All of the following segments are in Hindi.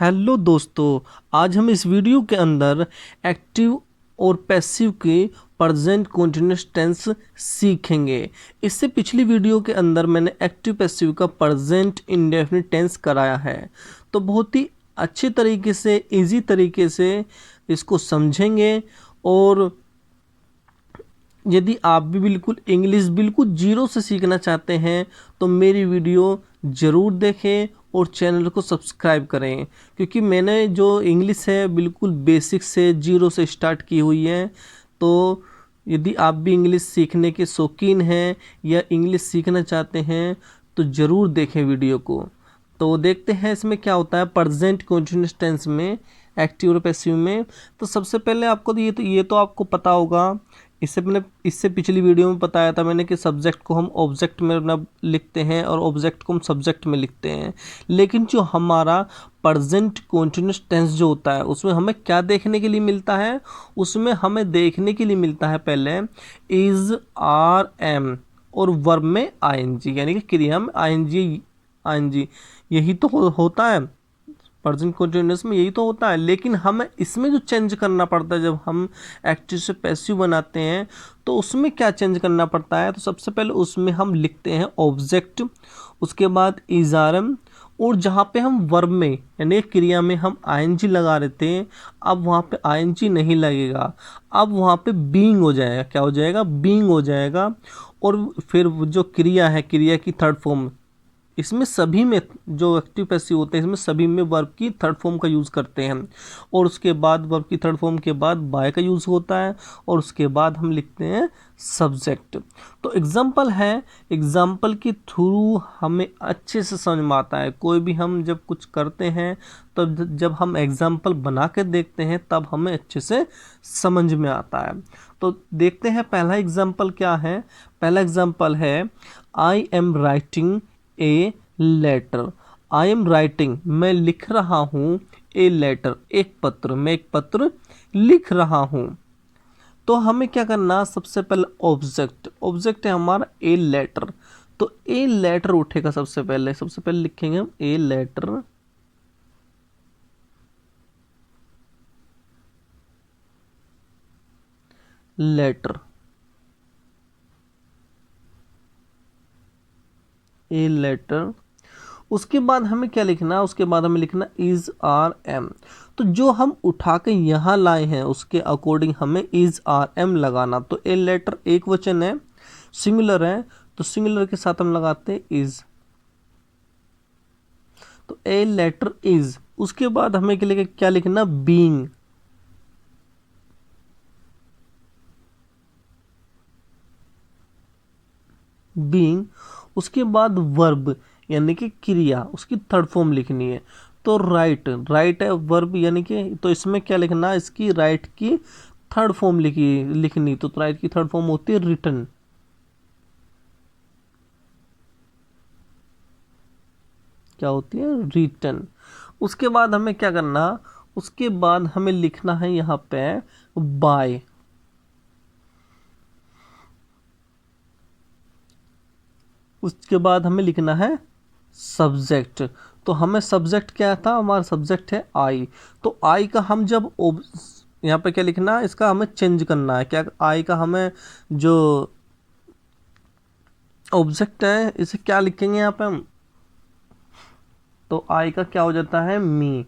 हेलो दोस्तों, आज हम इस वीडियो के अंदर एक्टिव और पैसिव के प्रेजेंट कंटीन्यूअस टेंस सीखेंगे। इससे पिछली वीडियो के अंदर मैंने एक्टिव पैसिव का प्रेजेंट इंडेफिनिट टेंस कराया है, तो बहुत ही अच्छे तरीके से इजी तरीके से इसको समझेंगे। और यदि आप भी बिल्कुल इंग्लिश बिल्कुल जीरो से सीखना चाहते हैं तो मेरी वीडियो ज़रूर देखें और चैनल को सब्सक्राइब करें, क्योंकि मैंने जो इंग्लिश है बिल्कुल बेसिक से जीरो से स्टार्ट की हुई है। तो यदि आप भी इंग्लिश सीखने के शौकीन हैं या इंग्लिश सीखना चाहते हैं तो ज़रूर देखें वीडियो को। तो देखते हैं इसमें क्या होता है प्रेजेंट कंटीन्यूअस टेंस में, एक्टिव और पैसिव में। तो सबसे पहले आपको ये तो आपको पता होगा, इससे पिछली वीडियो में बताया था मैंने कि सब्जेक्ट को हम ऑब्जेक्ट में अपना लिखते हैं और ऑब्जेक्ट को हम सब्जेक्ट में लिखते हैं। लेकिन जो हमारा प्रेजेंट कंटीन्यूअस टेंस जो होता है उसमें हमें क्या देखने के लिए मिलता है, उसमें हमें देखने के लिए मिलता है पहले इज, आर, एम और वर्ब में आईएनजी, यानी कि क्रिया में आईएनजी यही तो होता है प्रेजेंट कंटीन्यूअस में, यही तो होता है। लेकिन हमें इसमें जो चेंज करना पड़ता है जब हम एक्टिव से पैसिव बनाते हैं तो उसमें क्या चेंज करना पड़ता है। तो सबसे पहले उसमें हम लिखते हैं ऑब्जेक्ट, उसके बाद इजारम, और जहाँ पे हम वर्ब में यानी क्रिया में हम आईएनजी लगा रहे थे अब वहाँ पे आईएनजी नहीं लगेगा, अब वहाँ पे बीइंग हो जाएगा। क्या हो जाएगा? बीइंग हो जाएगा। और फिर जो क्रिया है, क्रिया की थर्ड फॉर्म, इसमें सभी में जो एक्टिव पैसिव होते हैं इसमें सभी में वर्ब की थर्ड फॉर्म का यूज़ करते हैं। और उसके बाद वर्ब की थर्ड फॉर्म के बाद बाय का यूज़ होता है और उसके बाद हम लिखते हैं सब्जेक्ट। तो एग्जाम्पल है, एग्जाम्पल के थ्रू हमें अच्छे से समझ में आता है। कोई भी हम जब कुछ करते हैं तो जब हम एग्जाम्पल बना के देखते हैं तब हमें अच्छे से समझ में आता है। तो देखते हैं पहला एग्जाम्पल क्या है। पहला एग्जाम्पल है I am writing a letter. I am writing, मैं लिख रहा हूँ, ए लेटर, एक पत्र, मैं एक पत्र लिख रहा हूँ। तो हमें क्या करना, सबसे पहले ऑब्जेक्ट, ऑब्जेक्ट है हमारा ए लेटर, तो ए लेटर उठेगा सबसे पहले लिखेंगे हम a letter. Letter, a letter. उसके बाद हमें क्या लिखना, उसके बाद हमें लिखना इज, आर, एम। तो जो हम उठा के यहाँ लाए हैं उसके अकॉर्डिंग हमें इज, आर, एम लगाना। तो ए लेटर एक वचन है, सिंगुलर है, तो सिंगुलर के साथ हम लगाते हैं इज। तो ए लेटर इज। उसके बाद हमें क्या लिखना, बीइंग। बीइंग। उसके बाद वर्ब यानी कि क्रिया, उसकी थर्ड फॉर्म लिखनी है। तो राइट, राइट है वर्ब यानी कि, तो इसमें क्या लिखना, इसकी राइट की थर्ड फॉर्म लिखनी। तो राइट की थर्ड फॉर्म होती है रिटन। क्या होती है? रिटन। उसके बाद हमें क्या करना, उसके बाद हमें लिखना है यहाँ पे बाय। उसके बाद हमें लिखना है सब्जेक्ट। तो हमें सब्जेक्ट क्या था, हमारा सब्जेक्ट है आई। तो आई का हम जब यहाँ पे क्या लिखना है, इसका हमें चेंज करना है। क्या, आई का हमें जो ऑब्जेक्ट है इसे क्या लिखेंगे यहाँ पे हम, तो आई का क्या हो जाता है, मी।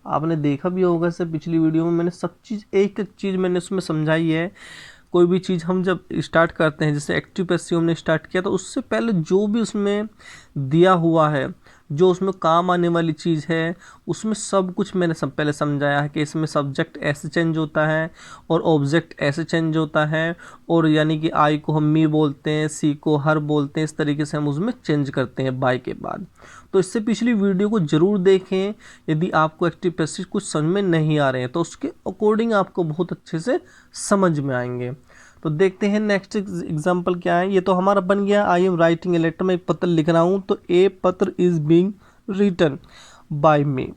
आपने देखा भी होगा इससे पिछली वीडियो में मैंने सब चीज़ एक एक चीज़ मैंने उसमें समझाई है। कोई भी चीज़ हम जब स्टार्ट करते हैं, जैसे एक्टिव पैसिव हमने स्टार्ट किया तो उससे पहले जो भी उसमें दिया हुआ है, जो उसमें काम आने वाली चीज़ है, उसमें सब कुछ मैंने सब पहले समझाया है कि इसमें सब्जेक्ट ऐसे चेंज होता है और ऑब्जेक्ट ऐसे चेंज होता है। और यानी कि आई को हम मी बोलते हैं, सी को हर बोलते हैं, इस तरीके से हम उसमें चेंज करते हैं बाय के बाद। तो इससे पिछली वीडियो को ज़रूर देखें यदि आपको एक्टिव पैसिव कुछ समझ में नहीं आ रहे हैं, तो उसके अकॉर्डिंग आपको बहुत अच्छे से समझ में आएंगे। तो देखते हैं नेक्स्ट एग्जांपल क्या है। ये तो हमारा बन गया I am writing a letter, मैं एक पत्र लिख रहा हूँ, तो ए पत्र is being written by me.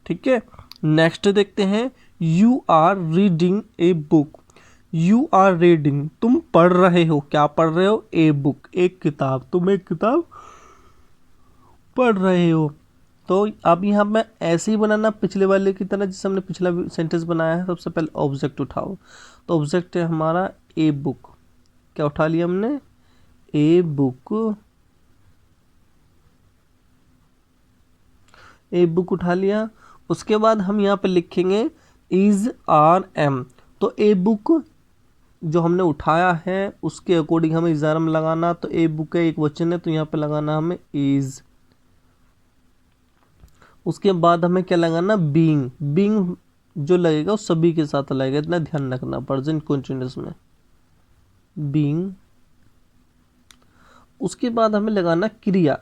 ठीक है, नेक्स्ट देखते हैं you are reading a book. You are reading, तुम पढ़ रहे हो। क्या पढ़ रहे हो? ए बुक, एक किताब, तुम एक किताब पढ़ रहे हो। तो अब यहाँ पे ऐसे ही बनाना पिछले वाले की तरह जिससे हमने पिछला सेंटेंस बनाया है। सबसे पहले ऑब्जेक्ट उठाओ, तो ऑब्जेक्ट है हमारा ए बुक। क्या उठा लिया हमने? ए बुक, ए बुक उठा लिया। उसके बाद हम यहाँ पे लिखेंगे इज आर एम। तो ए बुक जो हमने उठाया है उसके अकॉर्डिंग हमें इज आर एम लगाना। तो ए बुक है एक वचन है, तो यहाँ पे लगाना हमें इज। उसके बाद हमें क्या लगाना? बीइंग। बीइंग जो लगेगा वो सभी के साथ लगेगा, इतना ध्यान रखना प्रेजेंट कंटीन्यूअस में, बीइंग। उसके बाद हमें लगाना क्रिया।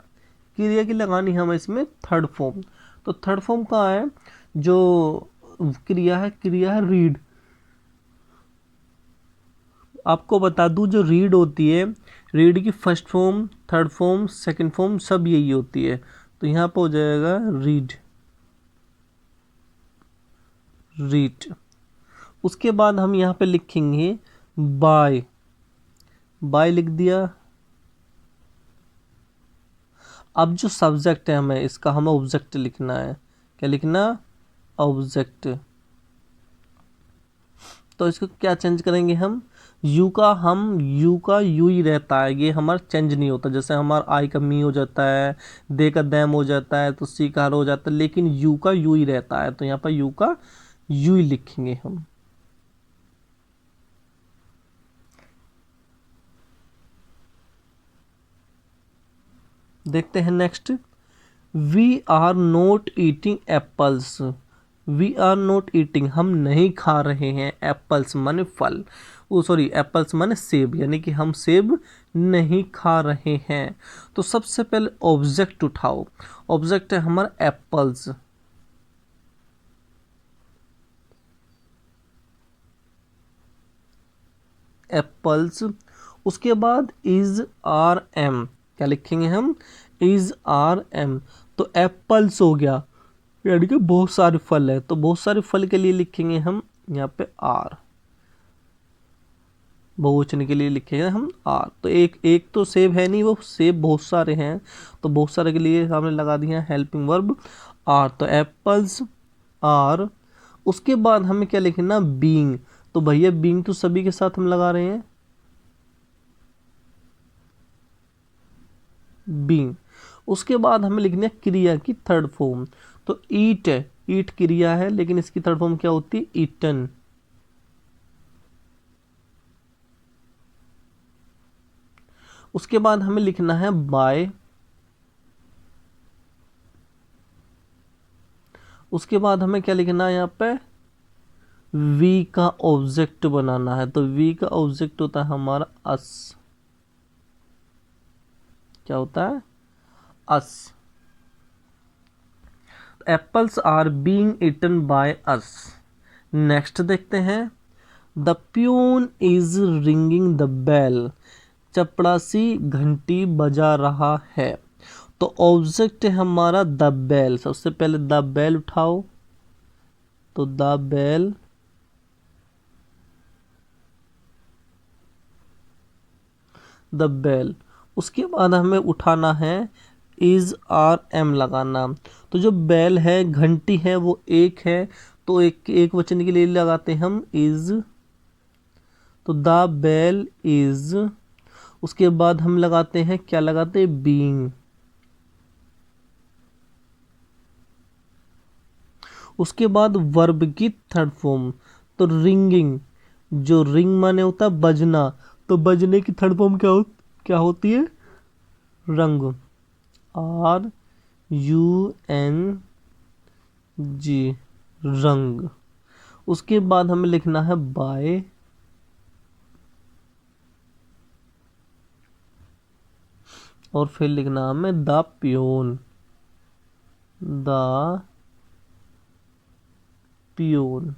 क्रिया की लगानी हमें इसमें थर्ड फॉर्म। तो थर्ड फॉर्म का है जो क्रिया है रीड। आपको बता दूं जो रीड होती है, रीड की first form, third form, second form सब यही होती है। तो यहाँ पर हो जाएगा रीड, रीड। उसके बाद हम यहाँ पे लिखेंगे बाय। बाय लिख दिया। अब जो सब्जेक्ट है हमें इसका हमें ऑब्जेक्ट लिखना है। क्या लिखना? ऑब्जेक्ट। तो इसको क्या चेंज करेंगे हम? यू का यू ही रहता है, ये हमारा चेंज नहीं होता। जैसे हमारा आई का मी हो जाता है, दे का दैम हो जाता है, तो सी का हर हो जाता है, लेकिन यू का यू ही रहता है। तो यहाँ पर यू का यू ही लिखेंगे हम। देखते हैं next. We are not eating apples. We are not eating, हम नहीं खा रहे हैं, एप्पल्स माने फल, वो सॉरी एप्पल्स माने सेब, यानी कि हम सेब नहीं खा रहे हैं। तो सबसे पहले ऑब्जेक्ट उठाओ। ऑब्जेक्ट है हमारा एप्पल्स। एप्पल्स। उसके बाद इज आर एम। क्या लिखेंगे हम? Is are am. तो एप्पल्स हो गया, यानी कि बहुत सारे फल है, तो बहुत सारे फल के लिए लिखेंगे हम यहाँ पे आर। बहुवचन के लिए लिखेंगे हम आर। तो एक एक तो सेब है नहीं, वो सेब बहुत सारे हैं, तो बहुत सारे के लिए हमने लगा दिया हेल्पिंग वर्ब आर। तो एप्पल्स आर। उसके बाद हमें क्या लिखना? बीइंग। तो भैया बीइंग तो सभी के साथ हम लगा रहे हैं, बीइंग। उसके बाद हमें लिखना है क्रिया की थर्ड फॉर्म। तो ईट है, ईट क्रिया है, लेकिन इसकी थर्ड फॉर्म क्या होती है? ईटन। उसके बाद हमें लिखना है बाय। उसके बाद हमें क्या लिखना है? यहाँ पे वी का ऑब्जेक्ट बनाना है। तो वी का ऑब्जेक्ट होता है हमारा अस। क्या होता है? Us. Apples are being eaten by us. Next देखते हैं। The peon is ringing the bell. चपड़ासी घंटी बजा रहा है। तो ऑब्जेक्ट है हमारा द बेल। सबसे पहले द बेल उठाओ, तो द बेल। The bell. उसके बाद हमें उठाना है इज आर एम लगाना। तो जो बेल है, घंटी है, वो एक है, तो एक वचन के लिए लगाते हैं हम इज। तो द बेल इज। उसके बाद हम लगाते हैं, क्या लगाते हैं? बीइंग। उसके बाद वर्ब की थर्ड फॉर्म। तो रिंगिंग, जो रिंग माने होता है बजना, तो बजने की थर्ड फॉर्म क्या होती है? रंग। आर यू एन जी, रंग। उसके बाद हमें लिखना है बाय। और फिर लिखना हमें the peon. The peon.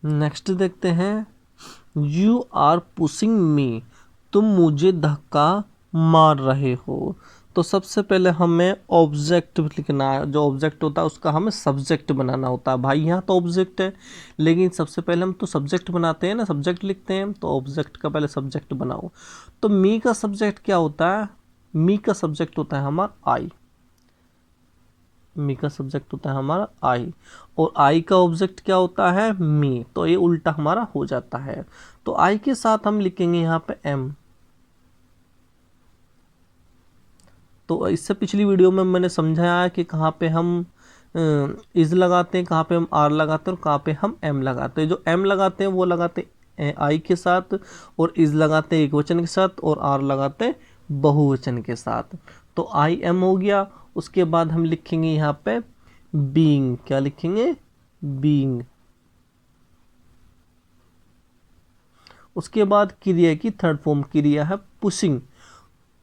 Next देखते हैं। You are pushing me. तुम मुझे धक्का मार रहे हो। तो सबसे पहले हमें ऑब्जेक्ट लिखना है। जो ऑब्जेक्ट होता है उसका हमें सब्जेक्ट बनाना होता है। भाई यहाँ तो ऑब्जेक्ट है, लेकिन सबसे पहले हम तो सब्जेक्ट बनाते हैं ना, सब्जेक्ट लिखते हैं। तो ऑब्जेक्ट का पहले सब्जेक्ट बनाओ। तो मी का सब्जेक्ट क्या होता है? मी का सब्जेक्ट होता है हमारा आई। मी का सब्जेक्ट होता है हमारा आई, और आई का ऑब्जेक्ट क्या होता है? मी। तो ये उल्टा हमारा हो जाता है। तो आई के साथ हम लिखेंगे यहाँ पे एम। तो इससे पिछली वीडियो में मैंने समझाया कि कहाँ पे हम इज लगाते हैं, कहाँ पे हम आर लगाते हैं और कहाँ पे हम एम लगाते हैं। जो एम लगाते हैं वो लगाते हैं आई के साथ, और इज लगाते हैं एक वचन के साथ, और आर लगाते हैं बहुवचन के साथ। तो आई एम हो गया। उसके बाद हम लिखेंगे यहाँ पे बीइंग। क्या लिखेंगे? बीइंग। उसके बाद क्रिया की थर्ड फॉर्म क्रिया है पुशिंग।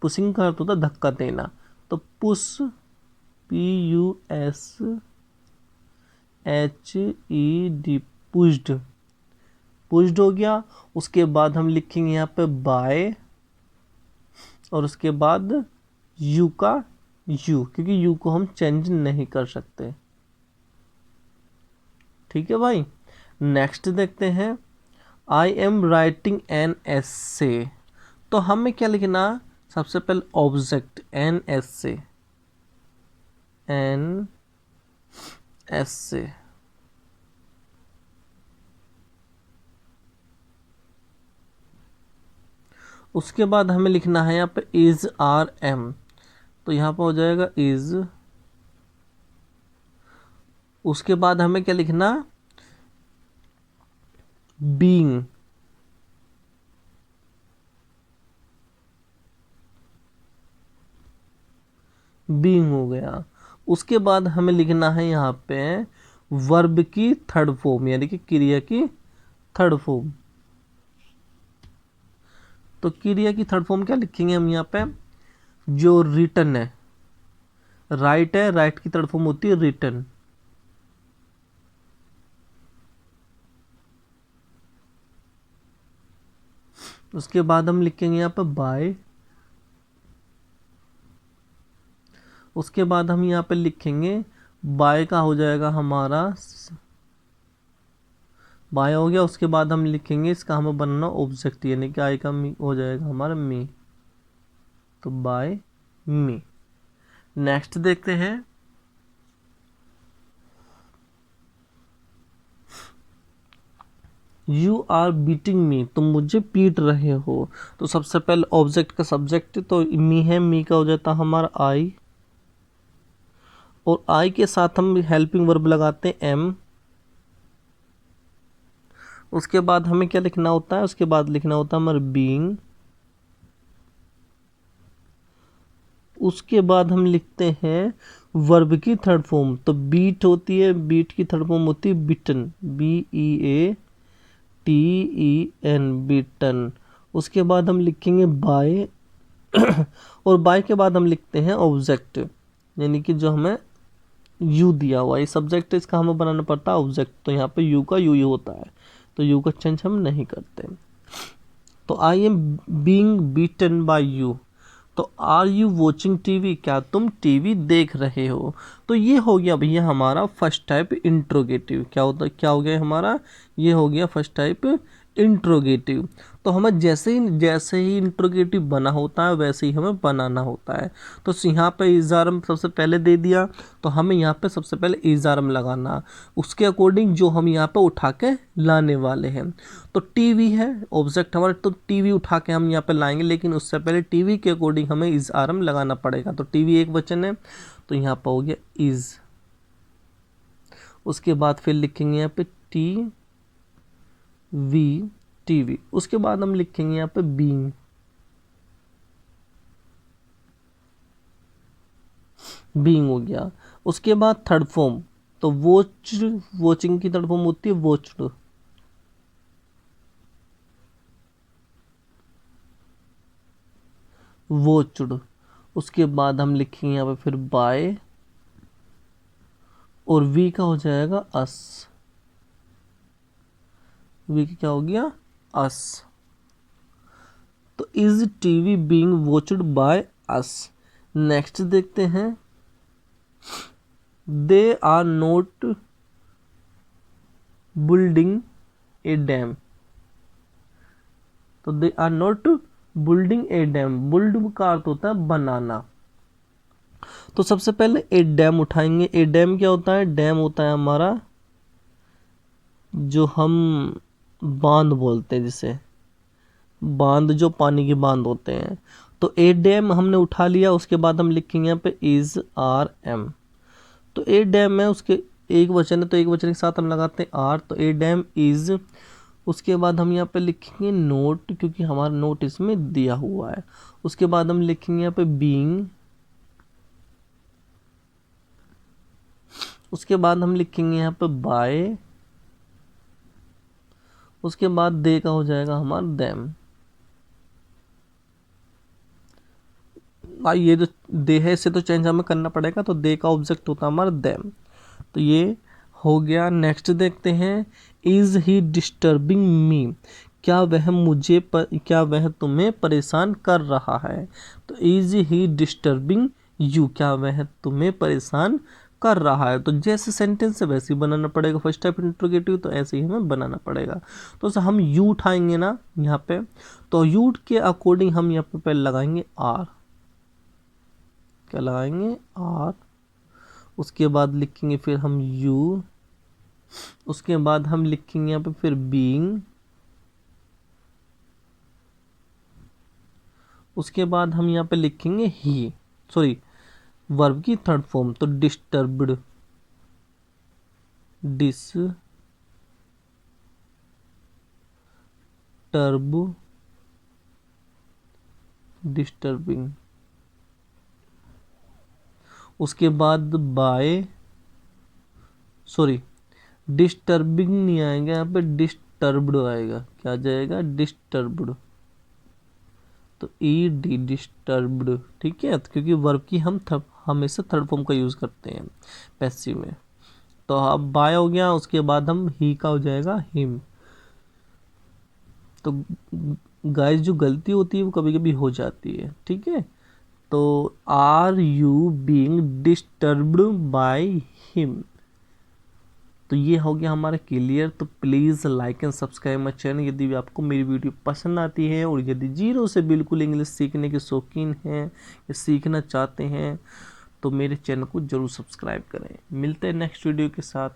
पुशिंग का अर्थ होता है धक्का देना। तो पुश, PUSHED, पुश्ड। पुश्ड हो गया। उसके बाद हम लिखेंगे यहाँ पे बाय, और उसके बाद यू का यू, क्योंकि यू को हम चेंज नहीं कर सकते। ठीक है भाई। नेक्स्ट देखते हैं, आई एम राइटिंग एन एसे। तो हमें क्या लिखना? सबसे पहले object an essay, an essay. उसके बाद हमें लिखना है यहाँ पे इज आर एम। तो यहाँ पर हो जाएगा इज। उसके बाद हमें क्या लिखना? बीइंग। बीइंग हो गया। उसके बाद हमें लिखना है यहाँ पे वर्ब की थर्ड फॉर्म, यानी कि क्रिया की थर्ड फॉर्म। तो क्रिया की थर्ड फॉर्म क्या लिखेंगे हम यहाँ पे? जो रिटन है, राइट है, राइट की थर्ड फॉर्म होती है रिटन। उसके बाद हम लिखेंगे यहाँ पे बाय। उसके बाद हम यहाँ पे लिखेंगे बाय का हो जाएगा हमारा बाय हो गया। उसके बाद हम लिखेंगे इसका हमें बनना ऑब्जेक्ट, यानी कि आई का मी हो जाएगा हमारा मी। तो बाय मी। नेक्स्ट देखते हैं, यू आर बीटिंग मी। तुम मुझे पीट रहे हो। तो सबसे पहले ऑब्जेक्ट का सब्जेक्ट तो मी है, मी का हो जाता हमारा आई, और आई के साथ हम हेल्पिंग वर्ब लगाते हैं एम। उसके बाद हमें क्या लिखना होता है? उसके बाद लिखना होता है हमारा बीइंग। उसके बाद हम लिखते हैं वर्ब की थर्ड फॉर्म। तो बीट होती है, बीट की थर्ड फॉर्म होती है बिटन, BEATEN, बिटन। उसके बाद हम लिखेंगे बाय, और बाय के बाद हम लिखते हैं ऑब्जेक्ट, यानी कि जो हमें यू दिया हुआ है सब्जेक्ट, इसका हमें बनाना पड़ता है ऑब्जेक्ट। तो यहाँ पे यू का यू होता है, तो यू का चेंज हम नहीं करते। तो I am being beaten by you. तो आर यू वॉचिंग टीवी? क्या तुम टीवी देख रहे हो? तो ये हो गया भैया हमारा फर्स्ट टाइप इंट्रोगेटिव। क्या होता, क्या हो गया हमारा? ये हो गया फर्स्ट टाइप इंट्रोगेटिव। तो हमें जैसे ही इंट्रोगेटिव बना होता है वैसे ही हमें बनाना होता है। तो यहाँ पे इज़ारम सबसे पहले दे दिया, तो हमें यहाँ पे सबसे पहले इज़ारम लगाना, उसके अकॉर्डिंग जो हम यहाँ पे उठा के लाने वाले हैं। तो टीवी है ऑब्जेक्ट हमारा, तो टीवी उठा के हम यहाँ पे लाएंगे, लेकिन उससे पहले टीवी के अकॉर्डिंग हमें इज़ारम लगाना पड़ेगा। तो टीवी एक वचन है, तो यहाँ पर हो गया इज़। उसके बाद फिर लिखेंगे यहाँ पे टीवी। उसके बाद हम लिखेंगे यहाँ पे बीइंग। बीइंग हो गया। उसके बाद थर्ड फॉर्म, तो वॉचिंग की थर्ड फॉर्म होती है वॉच्ड। वॉच्ड। उसके बाद हम लिखेंगे यहाँ पे फिर बाय, और वी का हो जाएगा अस। वी का क्या हो गया? अस। तो is TV being watched by us? Next देखते हैं, they are not building a dam. तो they are not building a dam, build का अर्थ होता है बनाना। तो सबसे पहले ए डैम उठाएंगे। ए डैम क्या होता है? डैम होता है हमारा जो हम बांध बोलते हैं, जिसे बांध, जो पानी के बांध होते हैं। तो ए डैम हमने उठा लिया। उसके बाद हम लिखेंगे यहाँ पे इज आर एम। तो ए डैम है, उसके एक वचन है तो एक वचन के साथ हम लगाते हैं आर, तो ए डैम इज। उसके बाद हम यहाँ पे लिखेंगे नोट, क्योंकि हमारा नोट इसमें दिया हुआ है। उसके बाद हम लिखेंगे यहाँ पे बीइंग। उसके बाद हम लिखेंगे यहाँ पे बाय। उसके बाद दे का हो जाएगा हमारा देम। भाई ये जो दे है इसे तो चेंज हमें करना पड़ेगा, तो दे का ऑब्जेक्ट होता है हमारा देम। तो ये हो गया। नेक्स्ट देखते हैं, इज ही डिस्टर्बिंग मी। क्या वह तुम्हें परेशान कर रहा है? तो इज ही डिस्टर्बिंग यू, क्या वह तुम्हें परेशान कर रहा है? तो जैसे सेंटेंस है वैसे ही बनाना पड़ेगा। फर्स्ट टाइप इंट्रोगेटिव, तो ऐसे ही हमें बनाना पड़ेगा। तो हम यू उठाएंगे ना यहाँ पे, तो यू के अकॉर्डिंग हम यहाँ पे पहले लगाएंगे आर। क्या लगाएंगे? आर। उसके बाद लिखेंगे फिर हम यू। उसके बाद हम लिखेंगे यहाँ पे फिर बीइंग। उसके बाद हम यहाँ पे लिखेंगे ही, सॉरी वर्ब की थर्ड फॉर्म, तो डिस्टर्ब्ड, डिस्टर्बिंग। उसके बाद बाय, सॉरी डिस्टर्बिंग नहीं आएगा यहाँ पे, डिस्टर्ब्ड आएगा। क्या आ जाएगा? डिस्टर्ब्ड। तो ई डी, डिस्टर्ब्ड। ठीक है, तो क्योंकि वर्ब की हम हमेशा थर्ड फॉर्म का यूज करते हैं पैसिव में। तो अब बाय हो गया। उसके बाद हम ही का हो जाएगा हिम। तो गाइस जो गलती होती है वो कभी कभी हो जाती है। ठीक है, तो are you being disturbed by him. तो ये हो गया हमारा क्लियर। तो please like and subscribe my channel यदि आपको मेरी वीडियो पसंद आती है, और यदि जीरो से बिल्कुल इंग्लिश सीखने के शौकीन हैं या सीखना चाहते हैं तो मेरे चैनल को ज़रूर सब्सक्राइब करें। मिलते हैं नेक्स्ट वीडियो के साथ।